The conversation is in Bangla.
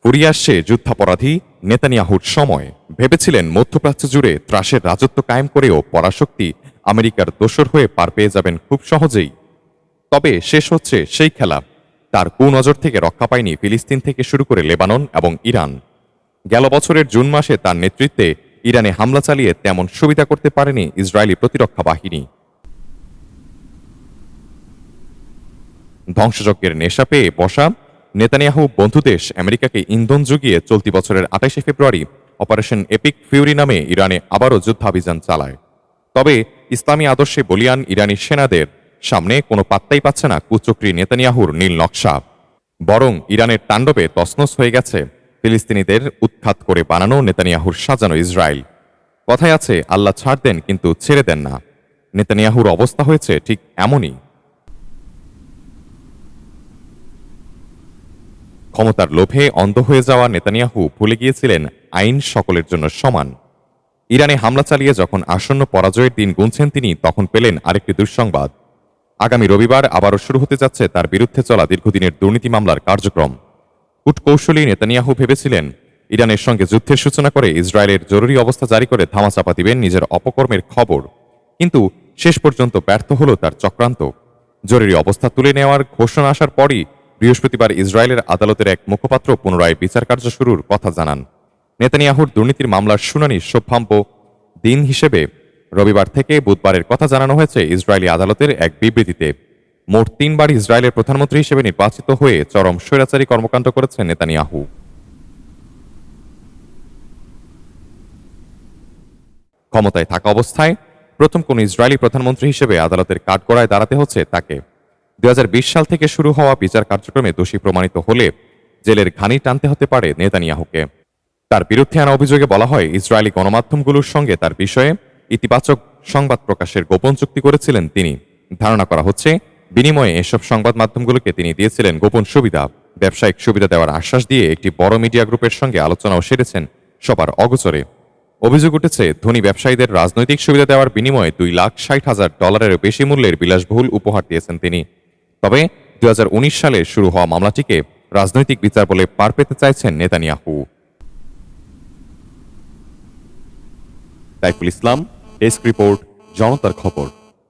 ফুরিয়ে আসছে যুদ্ধাপরাধী নেতানিয়াহুর সময়। ভেবেছিলেন মধ্যপ্রাচ্য জুড়ে ত্রাসের রাজত্ব কায়েম করেও পরাশক্তি আমেরিকার দোসর হয়ে পার পেয়ে যাবেন খুব সহজেই। তবে শেষ হচ্ছে সেই খেলা। তার কুনজর থেকে রক্ষা পায়নি ফিলিস্তিন থেকে শুরু করে লেবানন এবং ইরান। গেল বছরের জুন মাসে তার নেতৃত্বে ইরানে হামলা চালিয়ে তেমন সুবিধা করতে পারেনি ইসরায়েলি প্রতিরক্ষা বাহিনী। ধ্বংসযজ্ঞের নেশা পেয়ে বসা নেতানিয়াহু বন্ধুদেশ আমেরিকাকে ইন্ধন জুগিয়ে চলতি বছরের ২৮শে ফেব্রুয়ারি অপারেশন এপিক ফিউরি নামে ইরানে আবারও যুদ্ধাভিযান চালায়। তবে ইসলামী আদর্শে বলিয়ান ইরানি সেনাদের সামনে কোনো পাত্তাই পাচ্ছে না কুচক্রী নেতানিয়াহুর নীল নকশা। বরং ইরানের তাণ্ডবে তছনছ হয়ে গেছে ফিলিস্তিনিদের উৎখাত করে বানানো নেতানিয়াহুর সাজানো ইসরায়েল। কথায় আছে, আল্লাহ ছাড় দেন কিন্তু ছেড়ে দেন না। নেতানিয়াহুর অবস্থা হয়েছে ঠিক এমনই। ক্ষমতার লোভে অন্ধ হয়ে যাওয়া নেতানিয়াহু ভুলে গিয়েছিলেন আইন সকলের জন্য সমান। ইরানে হামলা চালিয়ে যখন আসন্ন পরাজয়ের দিন গুনছেন তিনি, তখন পেলেন আরেকটি দুঃসংবাদ। আগামী রবিবার আবারও শুরু হতে যাচ্ছে তার বিরুদ্ধে চলা দীর্ঘদিনের দুর্নীতি মামলার কার্যক্রম। কূটকৌশলী নেতানিয়াহু ভেবেছিলেন ইরানের সঙ্গে যুদ্ধের সূচনা করে ইসরায়েলের জরুরি অবস্থা জারি করে ধামাচাপা দিবেন নিজের অপকর্মের খবর। কিন্তু শেষ পর্যন্ত ব্যর্থ হল তার চক্রান্ত। জরুরি অবস্থা তুলে নেওয়ার ঘোষণা আসার পরই বৃহস্পতিবার ইসরায়েলের আদালতের এক মুখপাত্র পুনরায় বিচার কার্য শুরুর কথা জানান। নেতানিয়াহুর দুর্নীতির মামলার শুনানির সম্ভাব্য দিন হিসেবে রবিবার থেকে বুধবারের কথা জানানো হয়েছে ইসরায়েলি আদালতের এক বিবৃতিতে। মোট ৩ বার ইসরায়েলের প্রধানমন্ত্রী হিসেবে নির্বাচিত হয়ে চরম স্বৈরাচারী কর্মকাণ্ড করেছেন নেতানিয়াহু। ক্ষমতায় থাকা অবস্থায় প্রথম কোন ইসরায়েলি প্রধানমন্ত্রী হিসেবে আদালতের কাঠগড়ায় দাঁড়াতে হচ্ছে তাকে। ২০২০ সাল থেকে শুরু হওয়া বিচার কার্যক্রমে দোষী প্রমাণিত হলে জেলের ঘানি টানতে হতে পারে নেতানিয়াহুকে। তার বিরুদ্ধে আনা অভিযোগে বলা হয়, ইসরায়েলি গণমাধ্যমগুলোর সঙ্গে তার বিষয়ে ইতিবাচক সংবাদ প্রকাশের গোপন চুক্তি করেছিলেন তিনি। ধারণা করা হচ্ছে, বিনিময়ে এসব সংবাদ মাধ্যমগুলোকে তিনি দিয়েছিলেন গোপন সুবিধা। ব্যবসায়িক সুবিধা দেওয়ার আশ্বাস দিয়ে একটি বড় মিডিয়া গ্রুপের সঙ্গে আলোচনাও সেরেছেন সবার অগোচরে। অভিযোগ উঠেছে, ধনী ব্যবসায়ীদের রাজনৈতিক সুবিধা দেওয়ার বিনিময়ে $2,60,000 বেশি মূল্যের বিলাসবহুল উপহার দিয়েছেন তিনি। তবে ২০১৯ সালে শুরু হওয়া মামলাটিকে রাজনৈতিক বিচার বলে পার পেতে চাইছেন Netanyahu. Saiful Islam, desk report, জনতার খবর।